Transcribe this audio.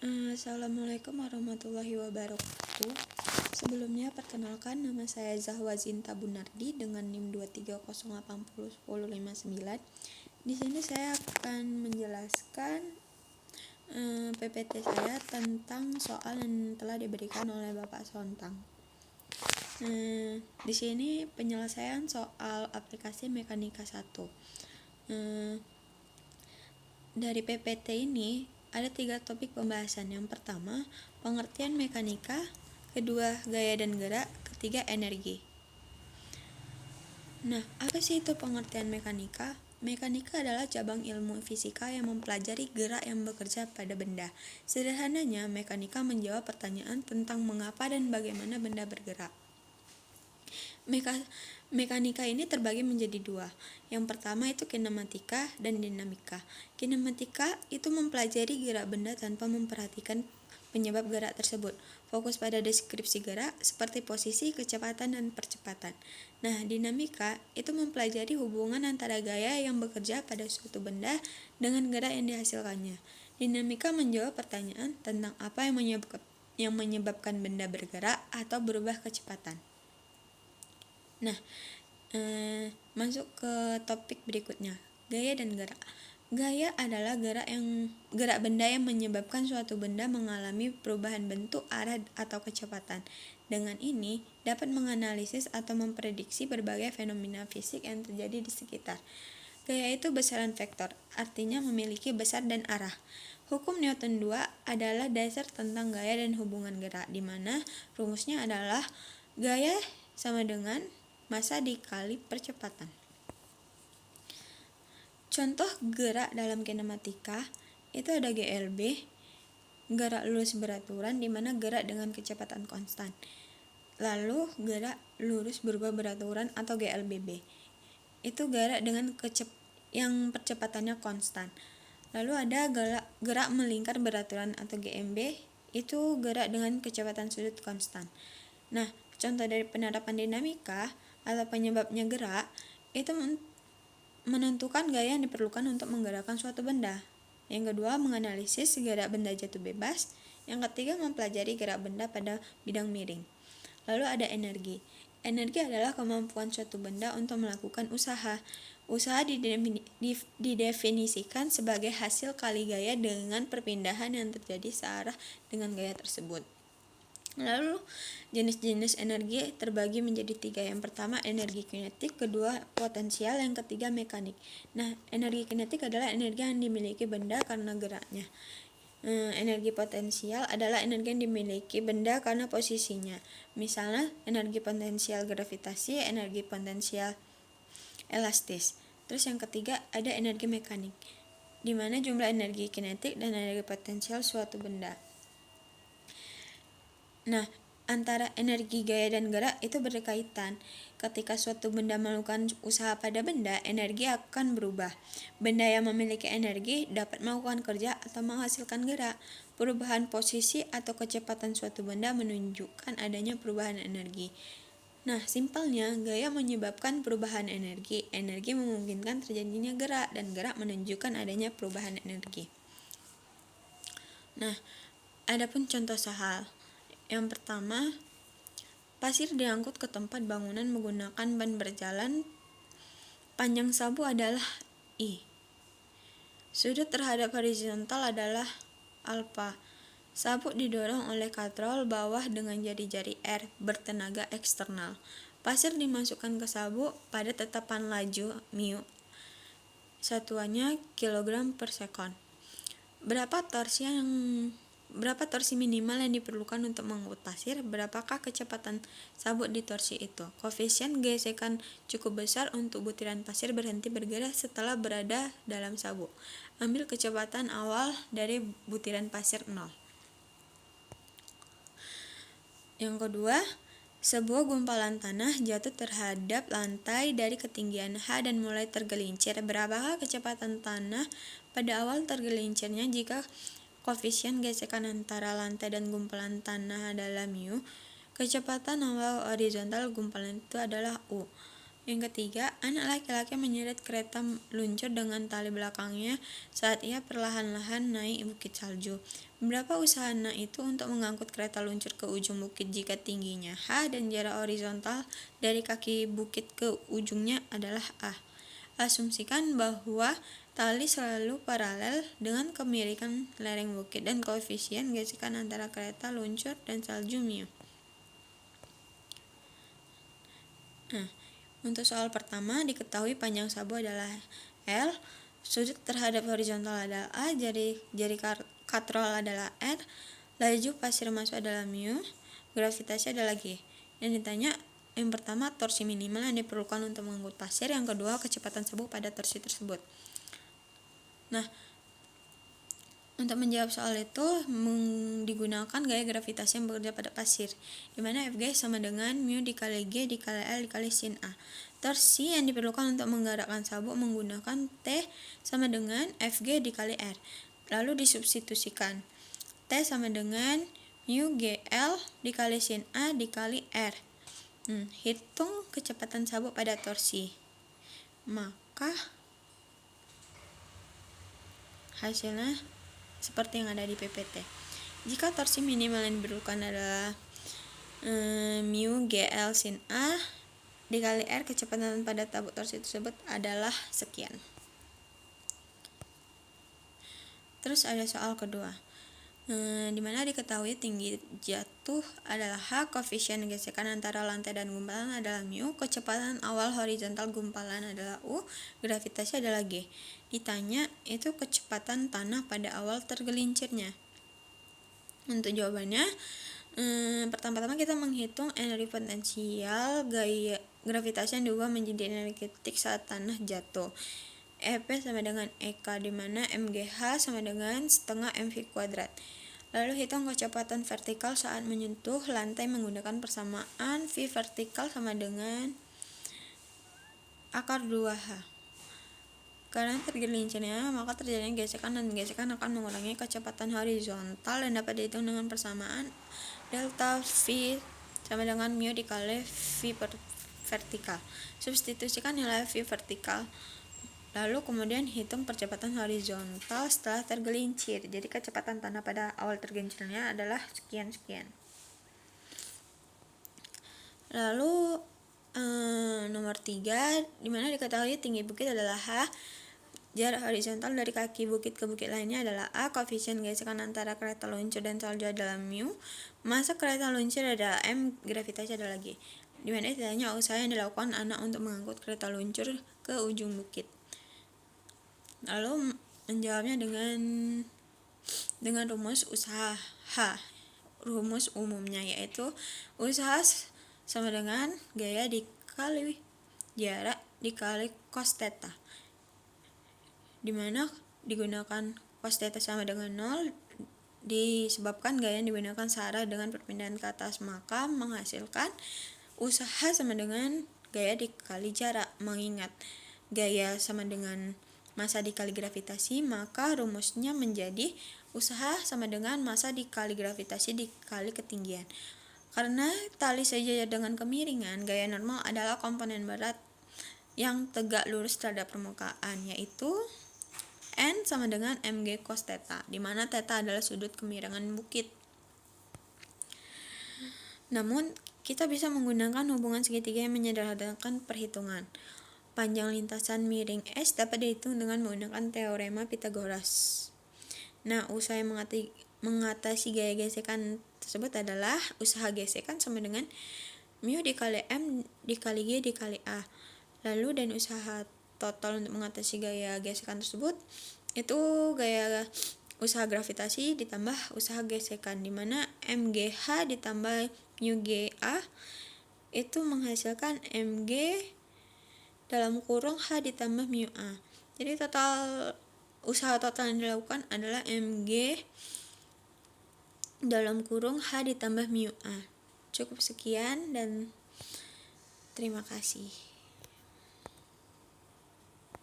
Assalamualaikum warahmatullahi wabarakatuh. Sebelumnya perkenalkan, nama saya Zahwa Zinta Bunardi dengan NIM 230801059. Di sini saya akan menjelaskan PPT saya tentang soal yang telah diberikan oleh Bapak Sontang. Di sini penyelesaian soal aplikasi mekanika 1. Dari PPT ini ada 3 topik pembahasan. Yang pertama, pengertian mekanika, kedua, gaya dan gerak, ketiga, energi. Nah, apa sih itu pengertian mekanika? Mekanika adalah cabang ilmu fisika yang mempelajari gerak yang bekerja pada benda. Sederhananya, mekanika menjawab pertanyaan tentang mengapa dan bagaimana benda bergerak. Mekanika ini terbagi menjadi 2. Yang pertama itu kinematika dan dinamika. Kinematika itu mempelajari gerak benda tanpa memperhatikan penyebab gerak tersebut. Fokus pada deskripsi gerak seperti posisi, kecepatan, dan percepatan. Nah, dinamika itu mempelajari hubungan antara gaya yang bekerja pada suatu benda dengan gerak yang dihasilkannya. Dinamika menjawab pertanyaan tentang apa yang menyebabkan benda bergerak atau berubah kecepatan. Nah, masuk ke topik berikutnya, gaya dan gerak. Gaya adalah gerak benda yang menyebabkan suatu benda mengalami perubahan bentuk, arah, atau kecepatan. Dengan ini dapat menganalisis atau memprediksi berbagai fenomena fisik yang terjadi di sekitar. Gaya itu besaran vektor, artinya memiliki besar dan arah. Hukum Newton 2 adalah dasar tentang gaya dan hubungan gerak, di mana rumusnya adalah gaya sama dengan massa dikali percepatan. Contoh gerak dalam kinematika itu ada GLB, gerak lurus beraturan, di mana gerak dengan kecepatan konstan. Lalu gerak lurus berubah beraturan atau GLBB, itu gerak dengan yang percepatannya konstan. Lalu ada gerak melingkar beraturan atau GMB, itu gerak dengan kecepatan sudut konstan. Nah, contoh dari penerapan dinamika atau penyebabnya gerak itu menentukan gaya yang diperlukan untuk menggerakkan suatu benda. Yang kedua, menganalisis gerak benda jatuh bebas. Yang ketiga, mempelajari gerak benda pada bidang miring. Lalu ada energi. Energi adalah kemampuan suatu benda untuk melakukan usaha. Usaha didefinisikan sebagai hasil kali gaya dengan perpindahan yang terjadi searah dengan gaya tersebut. Lalu jenis-jenis energi terbagi menjadi 3. Yang pertama energi kinetik, kedua potensial, yang ketiga mekanik. Nah, energi kinetik adalah energi yang dimiliki benda karena geraknya. Energi potensial adalah energi yang dimiliki benda karena posisinya. Misalnya energi potensial gravitasi, energi potensial elastis. Terus yang ketiga ada energi mekanik, di mana jumlah energi kinetik dan energi potensial suatu benda. Nah, antara energi gaya dan gerak itu berkaitan. Ketika suatu benda melakukan usaha pada benda, energi akan berubah. Benda yang memiliki energi dapat melakukan kerja atau menghasilkan gerak. Perubahan posisi atau kecepatan suatu benda menunjukkan adanya perubahan energi. Nah, simpelnya, gaya menyebabkan perubahan energi. Energi memungkinkan terjadinya gerak, dan gerak menunjukkan adanya perubahan energi. Nah, adapun contoh soal. Yang pertama, pasir diangkut ke tempat bangunan menggunakan ban berjalan. Panjang sabu adalah I. Sudut terhadap horizontal adalah alfa. Sabuk didorong oleh katrol bawah dengan jari-jari R bertenaga eksternal. Pasir dimasukkan ke sabuk pada tetapan laju mu. Satuannya kilogram per sekon. Berapa torsi minimal yang diperlukan untuk mengangkut pasir? Berapakah kecepatan sabuk di torsi itu? Koefisien gesekan cukup besar untuk butiran pasir berhenti bergerak setelah berada dalam sabuk. Ambil kecepatan awal dari butiran pasir 0. Yang kedua, sebuah gumpalan tanah jatuh terhadap lantai dari ketinggian H dan mulai tergelincir. Berapakah kecepatan tanah pada awal tergelincirnya jika koefisien gesekan antara lantai dan gumpalan tanah adalah mu? Kecepatan awal horizontal gumpalan itu adalah U. Yang ketiga, anak laki-laki menyeret kereta luncur dengan tali belakangnya saat ia perlahan-lahan naik bukit salju. Beberapa usaha anak itu untuk mengangkut kereta luncur ke ujung bukit jika tingginya H dan jarak horizontal dari kaki bukit ke ujungnya adalah A. Asumsikan bahwa tali selalu paralel dengan kemiringan lereng bukit dan koefisien gesekan antara kereta luncur dan salju mu. Untuk soal pertama, diketahui panjang sabu adalah L, sudut terhadap horizontal adalah A, jari katrol adalah R, laju pasir masuk adalah mu, gravitasi adalah G. Yang ditanya, yang pertama, torsi minimal yang diperlukan untuk mengangkut pasir, yang kedua, kecepatan sabu pada torsi tersebut. Nah, untuk menjawab soal itu digunakan gaya gravitasi yang bekerja pada pasir, di mana Fg sama dengan mu dikali G dikali L dikali sin A. Torsi yang diperlukan untuk menggerakkan sabuk menggunakan T sama dengan Fg dikali R. Lalu disubstitusikan. T sama dengan mu GL dikali sin A dikali R. Hitung kecepatan sabuk pada torsi. Maka hasilnya seperti yang ada di PPT. Jika torsi minimal yang diperlukan adalah mu GL sin A dikali R, kecepatan pada tabuk torsi tersebut adalah sekian. Terus ada soal kedua, di mana diketahui tinggi jatuh adalah H, koefisien gesekan antara lantai dan gumpalan adalah mu, kecepatan awal horizontal gumpalan adalah U, gravitasi adalah G. Ditanya itu kecepatan tanah pada awal tergelincirnya. Untuk jawabannya, pertama-tama kita menghitung energi potensial gaya gravitasi yang diubah menjadi energi kinetik saat tanah jatuh. EP sama dengan EK, di mana MGH sama dengan setengah MV kuadrat. Lalu hitung kecepatan vertikal saat menyentuh lantai menggunakan persamaan V vertikal sama dengan akar 2H. Karena tergelincirnya, maka terjadinya gesekan dan gesekan akan mengurangi kecepatan horizontal dan dapat dihitung dengan persamaan delta V sama dengan mu dikali V vertikal. Substitusikan nilai V vertikal. Lalu kemudian hitung percepatan horizontal setelah tergelincir. Jadi kecepatan tanah pada awal tergelincirnya adalah sekian-sekian. Lalu nomor 3, dimana diketahui tinggi bukit adalah H, jarak horizontal dari kaki bukit ke bukit lainnya adalah A, koefisien gesekan antara kereta luncur dan salju adalah mu, masa kereta luncur adalah M, gravitasi adalah G. Di mana ditanya usaha yang dilakukan anak untuk mengangkut kereta luncur ke ujung bukit. Lalu menjawabnya dengan rumus usaha H. Rumus umumnya yaitu usaha sama dengan gaya dikali jarak dikali cos theta, di mana digunakan cos theta sama dengan 0 disebabkan gaya yang digunakan searah dengan perpindahan ke atas, maka menghasilkan usaha sama dengan gaya dikali jarak. Mengingat gaya sama dengan massa dikali gravitasi, maka rumusnya menjadi usaha sama dengan massa dikali gravitasi dikali ketinggian. Karena tali sejajar dengan kemiringan, gaya normal adalah komponen berat yang tegak lurus terhadap permukaan, yaitu N sama dengan mg cos theta, di mana theta adalah sudut kemiringan bukit. Namun, kita bisa menggunakan hubungan segitiga yang menyederhanakan perhitungan. Panjang lintasan miring S dapat dihitung dengan menggunakan teorema Pythagoras. Nah, usaha yang mengatasi gaya gesekan tersebut adalah usaha gesekan sama dengan mu dikali M dikali G dikali A. Lalu dan usaha total untuk mengatasi gaya gesekan tersebut itu gaya usaha gravitasi ditambah usaha gesekan, di mana MGH ditambah mu GA itu menghasilkan MG dalam kurung H ditambah mu A. Jadi usaha total yang dilakukan adalah MG dalam kurung H ditambah mu A. Cukup sekian dan terima kasih.